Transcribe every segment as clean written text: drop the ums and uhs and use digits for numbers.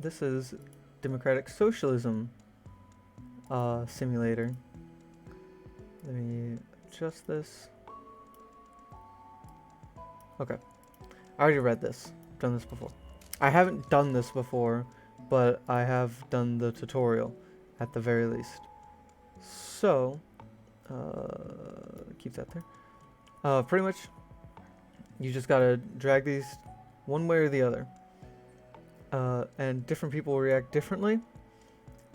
This is Democratic Socialism simulator. Let me adjust this. Okay. I already read this. Done this before. I haven't done this before, but I have done the tutorial at the very least. So, keep that there. Pretty much, you just gotta drag these one way or the other. And different people will react differently.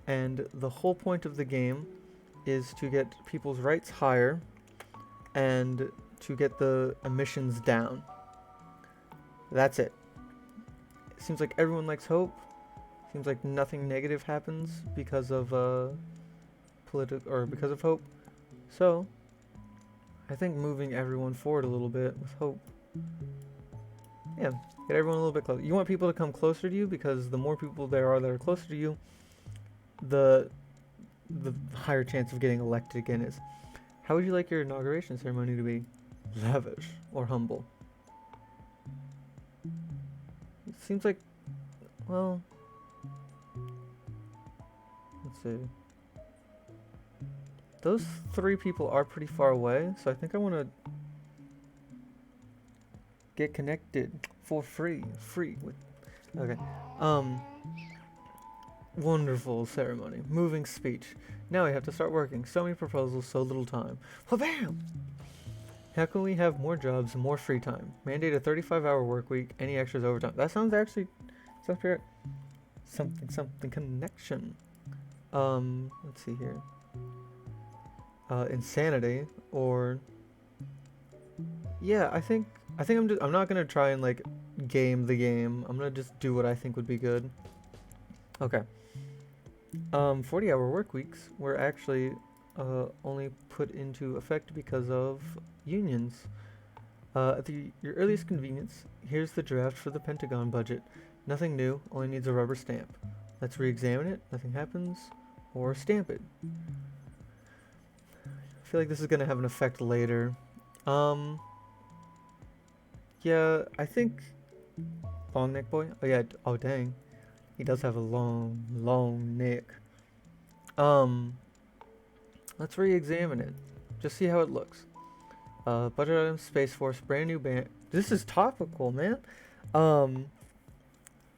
And the whole point of the game is to get people's rights higher and to get the emissions down. That's it. It seems like everyone likes hope. Seems like nothing negative happens because of because of hope. So I think moving everyone forward a little bit with hope. Yeah, get everyone a little bit closer. You want people to come closer to you because the more people there are that are closer to you, the higher chance of getting elected again is. How would you like your inauguration ceremony to be? Lavish or humble? It seems like, well, let's see. Those three people are pretty far away, so I think I want to get connected for free. Okay. Wonderful ceremony. Moving speech. Now we have to start working. So many proposals, so little time. Wha-bam! How can we have more jobs and more free time? Mandate a 35-hour work week. Any extras overtime? That sounds pretty. Something connection. Let's see here. Insanity or yeah, I think I'm not gonna try and like game the game. I'm gonna just do what I think would be good. Okay. 40-hour work weeks were actually only put into effect because of unions. At your earliest convenience, here's the draft for the Pentagon budget. Nothing new, only needs a rubber stamp. Let's re-examine it, nothing happens, or stamp it. I feel like this is gonna have an effect later. Yeah, I think long neck boy. Oh yeah, oh dang. He does have a long neck. Let's re-examine it. Just see how it looks. Budget items, Space Force, brand new band. This is topical, man.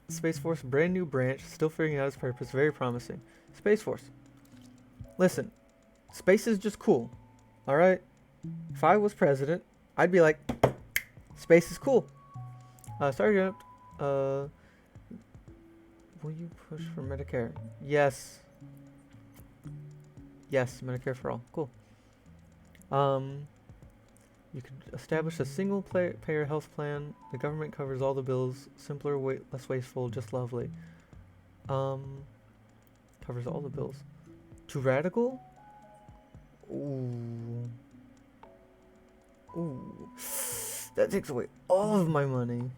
Space Force, brand new branch, still figuring out its purpose, very promising. Space Force. Listen, space is just cool. Alright? If I was president, I'd be like, space is cool. Sergeant, will you push for Medicare? Yes. Yes, Medicare for all. Cool. You could establish a single payer health plan. The government covers all the bills. Simpler, less wasteful, just lovely. Covers all the bills. Too radical? Ooh. Ooh. That takes away all of my money.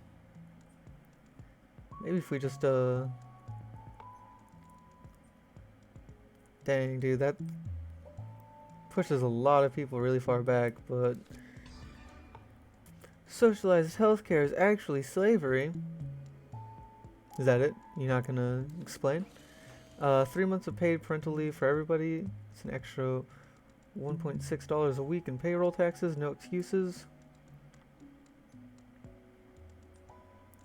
Maybe if we just, dang, dude, that pushes a lot of people really far back, but socialized healthcare is actually slavery. Is that it? You're not gonna explain? 3 months of paid parental leave for everybody. It's an extra $1.6 a week in payroll taxes. No excuses.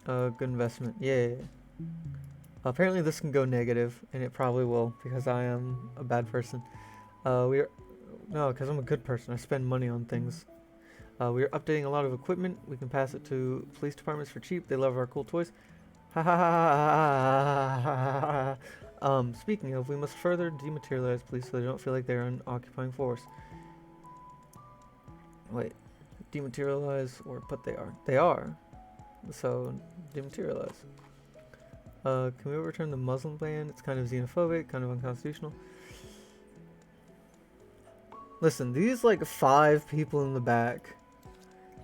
Good investment. Yeah. Apparently this can go negative, and it probably will because I am a bad person. No, because I'm a good person. I spend money on things. We are updating a lot of equipment. We can pass it to police departments for cheap. They love our cool toys. Ha ha ha ha. Speaking of, we must further dematerialize police so they don't feel like they're an occupying force. Wait, dematerialize or but they are. They are. So dematerialize. Can we overturn the Muslim ban? It's kind of xenophobic, kind of unconstitutional. Listen, these like 5 people in the back,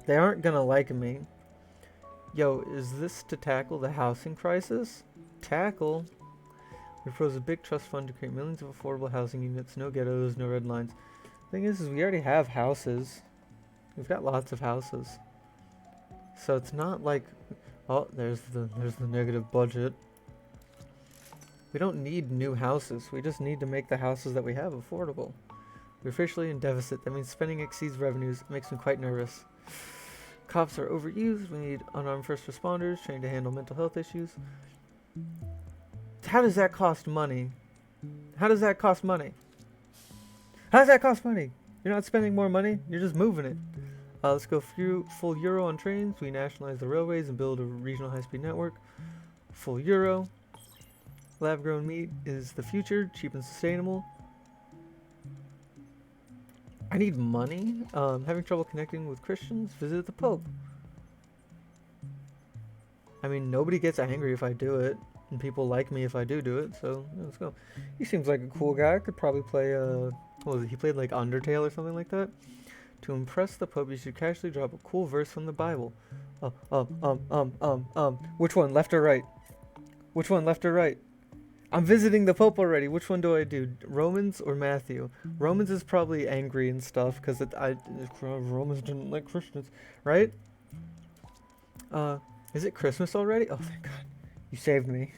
they aren't gonna like me. Yo, is this to tackle the housing crisis? Tackle? We propose a big trust fund to create millions of affordable housing units, no ghettos, no red lines. Thing is we already have houses. We've got lots of houses. So it's not like, oh, there's the negative budget. We don't need new houses. We just need to make the houses that we have affordable. We're officially in deficit. That means spending exceeds revenues. It makes me quite nervous. Cops are overused. We need unarmed first responders trained to handle mental health issues. How does that cost money? How does that cost money? How does that cost money? You're not spending more money. You're just moving it. Let's go full euro on trains. We nationalize the railways and build a regional high-speed network. Full euro. Lab-grown meat is the future. Cheap and sustainable. I need money. Having trouble connecting with Christians? Visit the Pope. I mean, nobody gets angry if I do it. And people like me if I do it. So, yeah, let's go. He seems like a cool guy. I could probably play, what was it? He played like Undertale or something like that. To impress the Pope, you should casually drop a cool verse from the Bible. Which one? Left or right? Which one? Left or right? I'm visiting the Pope already. Which one do I do? Romans or Matthew? Romans is probably angry and stuff because Romans didn't like Christians, right? Is it Christmas already? Oh, thank God. You saved me.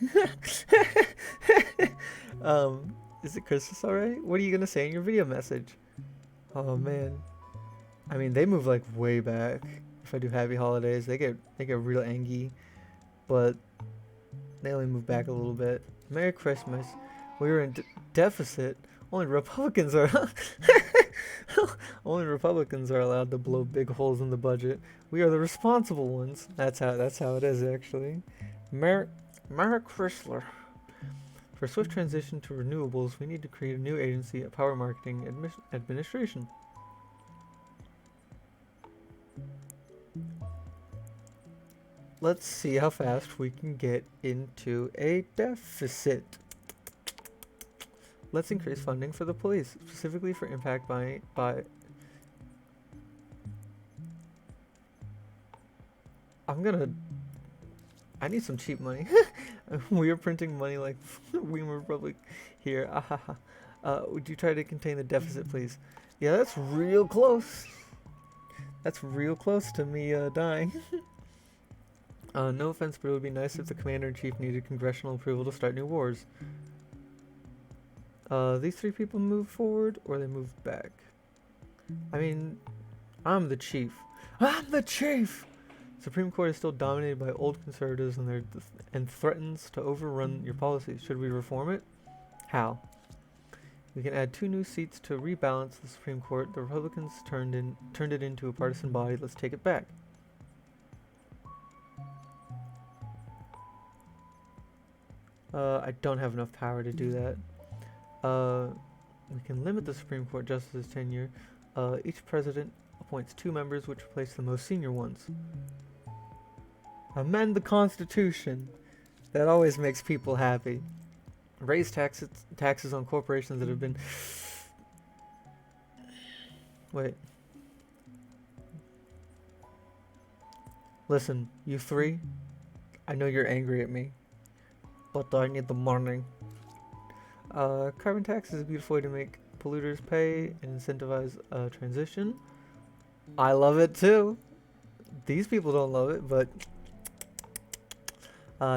Is it Christmas already? What are you gonna say in your video message? Oh man. I mean, they move like way back. If I do happy holidays, they get real angry, but they only move back a little bit. Merry Christmas. We were in deficit. Only Republicans are allowed to blow big holes in the budget. We are the responsible ones. That's how it is actually. Merry Chrysler. For swift transition to renewables, we need to create a new agency, a power marketing administration. Let's see how fast we can get into a deficit. Let's increase funding for the police, specifically for impact by I need some cheap money. We are printing money like Weimar Republic here. Would you try to contain the deficit, please? Yeah, that's real close. That's real close to me dying. No offense, but it would be nice if the commander-in-chief needed congressional approval to start new wars. These three people move forward, or they move back? I mean, I'm the chief. I'm the chief! Supreme Court is still dominated by old conservatives and threatens to overrun your policies. Should we reform it? How? We can add 2 new seats to rebalance the Supreme Court. The Republicans turned it into a partisan body. Let's take it back. I don't have enough power to do that. We can limit the Supreme Court justice's tenure. Each president appoints 2 members, which replace the most senior ones. Amend the Constitution. That always makes people happy. Raise taxes on corporations that have been... Wait. Listen, you 3. I know you're angry at me, but I need the money. Carbon tax is a beautiful way to make polluters pay and incentivize transition. I love it too. These people don't love it, but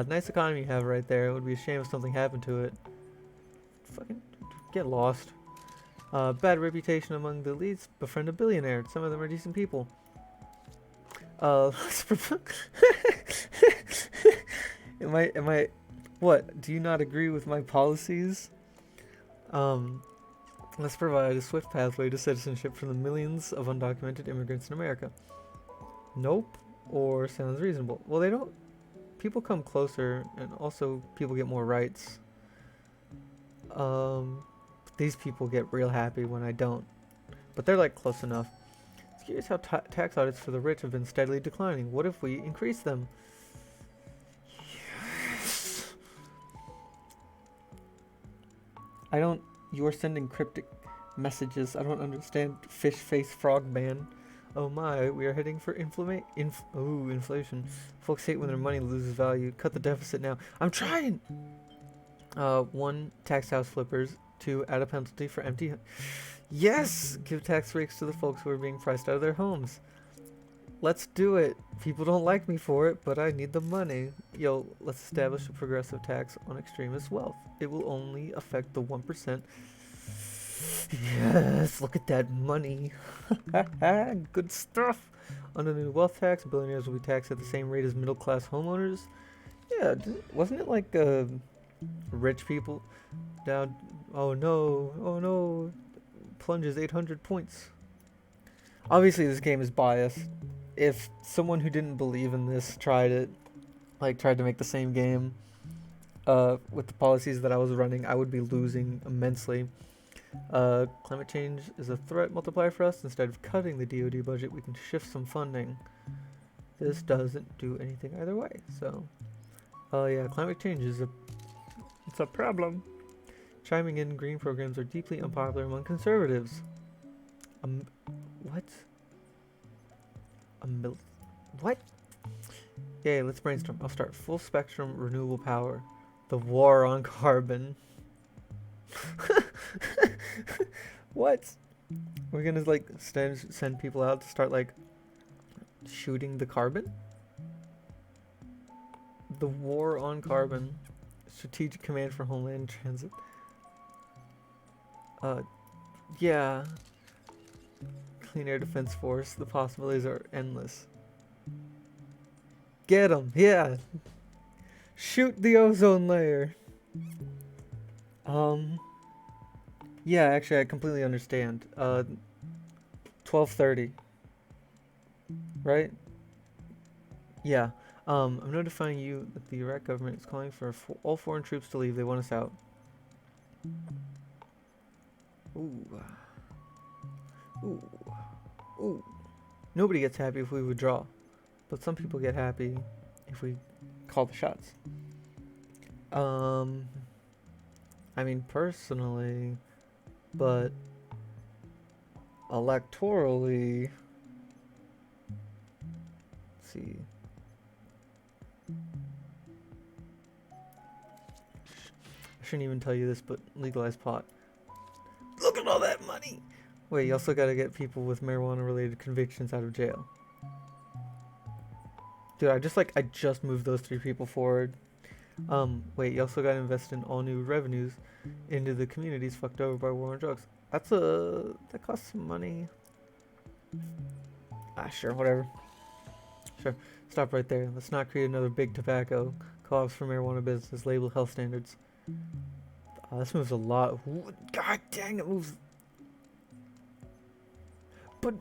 nice economy you have right there. It would be a shame if something happened to it. Fucking get lost. Bad reputation among the elites. Befriend a billionaire. Some of them are decent people. Am I? What? Do you not agree with my policies? Let's provide a swift pathway to citizenship for the millions of undocumented immigrants in America. Nope. Or sounds reasonable. Well, they don't. People come closer, and also people get more rights. These people get real happy when I don't. But they're like close enough. It's curious how tax audits for the rich have been steadily declining. What if we increase them? Yes. You are sending cryptic messages. I don't understand. Fish face frog man. Oh my, we are heading for inflation. Folks hate when their money loses value. Cut the deficit now. I'm trying! 1, tax house flippers. 2, add a penalty for empty... Yes! Give tax breaks to the folks who are being priced out of their homes. Let's do it. People don't like me for it, but I need the money. Yo, let's establish a progressive tax on extremist wealth. It will only affect the 1%. Yes, look at that money. Good stuff. Under the new wealth tax, billionaires will be taxed at the same rate as middle class homeowners. Yeah, wasn't it like rich people down? Oh no, plunges 800 points. Obviously, this game is biased. If someone who didn't believe in this tried it, like tried to make the same game, with the policies that I was running, I would be losing immensely. Climate change is a threat multiplier for us. Instead of cutting the DoD budget, we can shift some funding. This doesn't do anything either way. So, yeah, climate change is it's a problem. Chiming in, green programs are deeply unpopular among conservatives. What? What? Yay, let's brainstorm. I'll start. Full spectrum renewable power. The war on carbon. What? We're gonna like send people out to start like shooting the carbon? The war on carbon. Strategic Command for Homeland Transit. Yeah. Clean Air Defense Force. The possibilities are endless. Get 'em, yeah. Shoot the ozone layer. Yeah, actually, I completely understand. 12:30. Right? Yeah. I'm notifying you that the Iraq government is calling for all foreign troops to leave. They want us out. Ooh. Ooh. Ooh. Nobody gets happy if we withdraw. But some people get happy if we call the shots. I mean, personally, but electorally, let's see. I shouldn't even tell you this, but legalize pot. Look at all that money! Wait, you also gotta get people with marijuana-related convictions out of jail. Dude, I just moved those 3 people forward. Wait, you also gotta invest in all new revenues into the communities fucked over by war on drugs. That costs some money. Sure, whatever. Sure, stop right there. Let's not create another big tobacco. Co-ops for marijuana business, label health standards. This moves a lot. God dang, it moves. But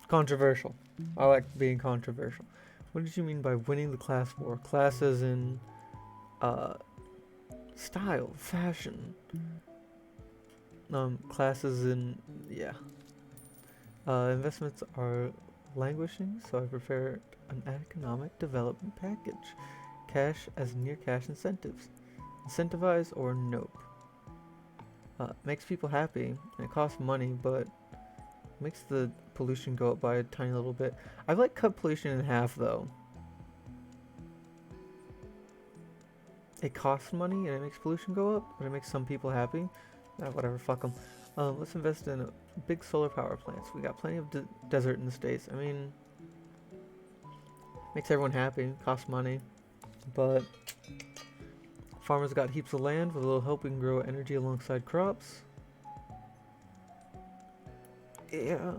controversial. I like being controversial. What did you mean by winning the class war? Class as in style, fashion. Classes in, yeah. Investments are languishing, so I prefer an economic development package. Cash as near cash incentives. Incentivize or nope. Makes people happy, and it costs money, but makes the pollution go up by a tiny little bit. I've like cut pollution in half though. It costs money and it makes pollution go up, but it makes some people happy. Whatever, fuck them. Let's invest in big solar power plants. We got plenty of desert in the States. I mean, makes everyone happy, costs money, but farmers got heaps of land. With a little help, we can grow energy alongside crops. Yeah.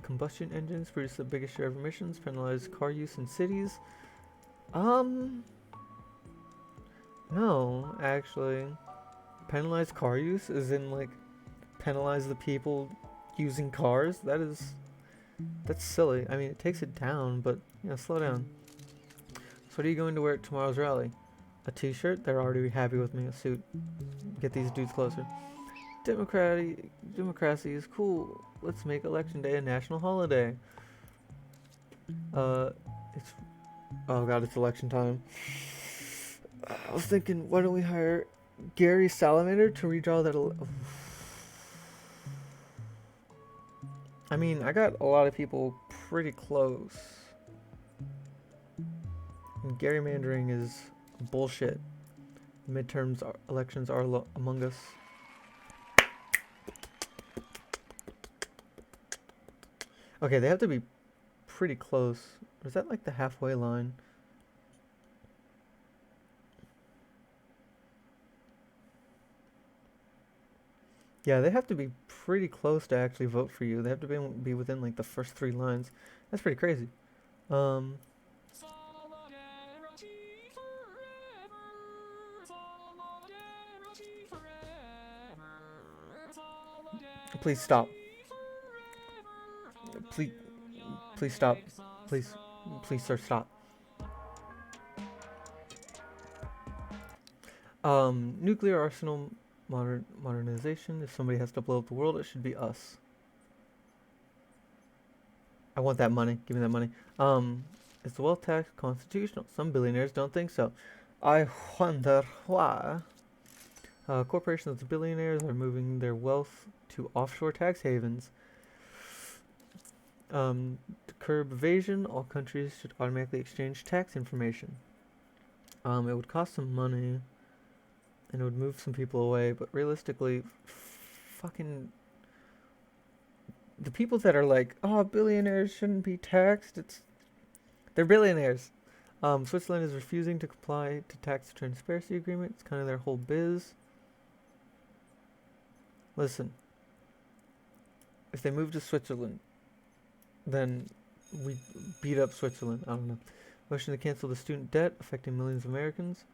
Combustion engines produce the biggest share of emissions, penalize car use in cities. No, actually. Penalize car use is in like penalize the people using cars. That's silly. I mean, it takes it down, but slow down. So what are you going to wear at tomorrow's rally? A t-shirt? They're already happy with me. A suit. Get these dudes closer. Democracy is cool. Let's make election day a national holiday. Oh god, it's election time. I was thinking, why don't we hire Gary Salamander to redraw that? I mean, I got a lot of people pretty close. And gerrymandering is bullshit. Midterms elections are among us. Okay, they have to be pretty close. Or is that like the halfway line? Yeah, they have to be pretty close to actually vote for you. They have to be within like the first 3 lines. That's pretty crazy. Um, please stop. Please, please stop. Please, please, sir, stop. Nuclear arsenal modernization. If somebody has to blow up the world, it should be us. I want that money. Give me that money. Is the wealth tax constitutional? Some billionaires don't think so. I wonder why. Corporations and billionaires are moving their wealth to offshore tax havens. To curb evasion, all countries should automatically exchange tax information. It would cost some money, and it would move some people away, but realistically, fucking the people that are like, oh, billionaires shouldn't be taxed, they're billionaires. Switzerland is refusing to comply to tax transparency agreement. It's kind of their whole biz. Listen, if they move to Switzerland, then we beat up Switzerland. I don't know. Motion to cancel the student debt affecting millions of Americans.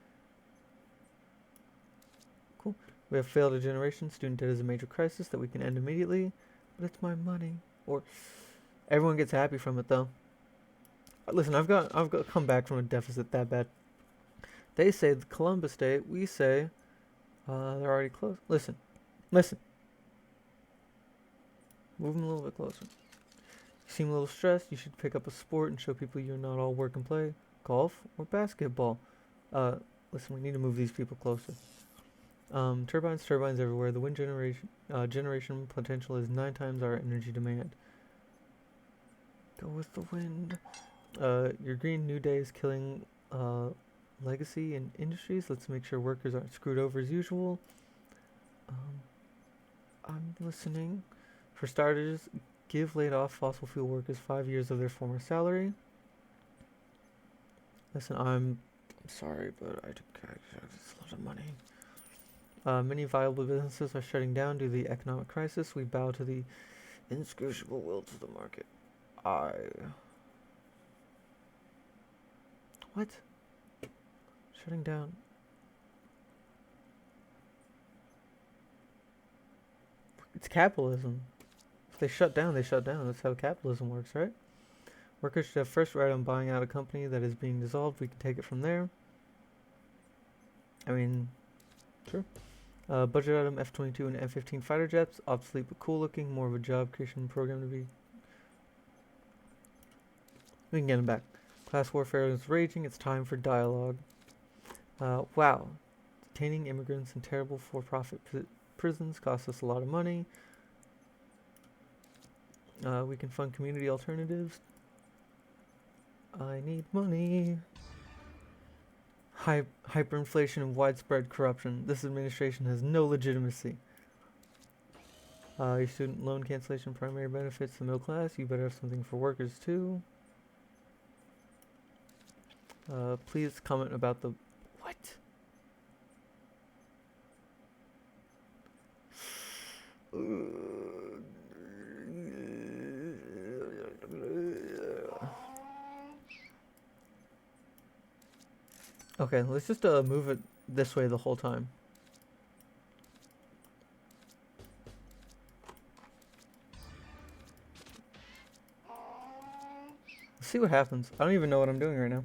Cool. We have failed a generation. Student debt is a major crisis that we can end immediately. But it's my money. Or everyone gets happy from it though. Listen, I've got come back from a deficit that bad. They say the Columbus Day. We say they're already close. Listen. Move them a little bit closer. You seem a little stressed. You should pick up a sport and show people you're not all work and play. Golf or basketball. Listen, we need to move these people closer. Turbines everywhere. The wind generation potential is 9 times our energy demand. Go with the wind. Your Green New Day is killing legacy and industries. Let's make sure workers aren't screwed over as usual. I'm listening. For starters, give laid off fossil fuel workers 5 years of their former salary. Listen, I'm sorry, but I it's a lot of money. Many viable businesses are shutting down due to the economic crisis. We bow to the inscrutable will to the market. What? Shutting down. It's capitalism. If they shut down, they shut down. That's how capitalism works, right? Workers should have first right on buying out a company that is being dissolved. We can take it from there. I mean, sure. Budget item F-22 and F-15 fighter jets. Obsolete but cool looking. More of a job creation program to be. We can get them back. Class warfare is raging. It's time for dialogue. Wow. Detaining immigrants in terrible for-profit prisons costs us a lot of money. We can fund community alternatives. I need money. Hyperinflation and widespread corruption. This administration has no legitimacy. Your student loan cancellation primary benefits the middle class. You better have something for workers too. Please comment about the... What? Okay, let's just move it this way the whole time. Let's see what happens. I don't even know what I'm doing right now.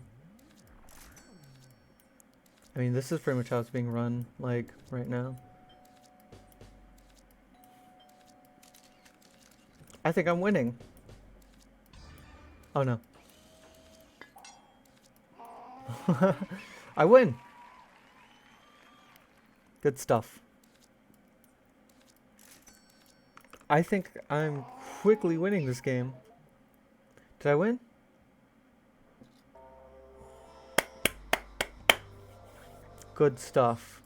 I mean, this is pretty much how it's being run, like, right now. I think I'm winning. Oh no. I win. Good stuff. I think I'm quickly winning this game. Did I win? Good stuff.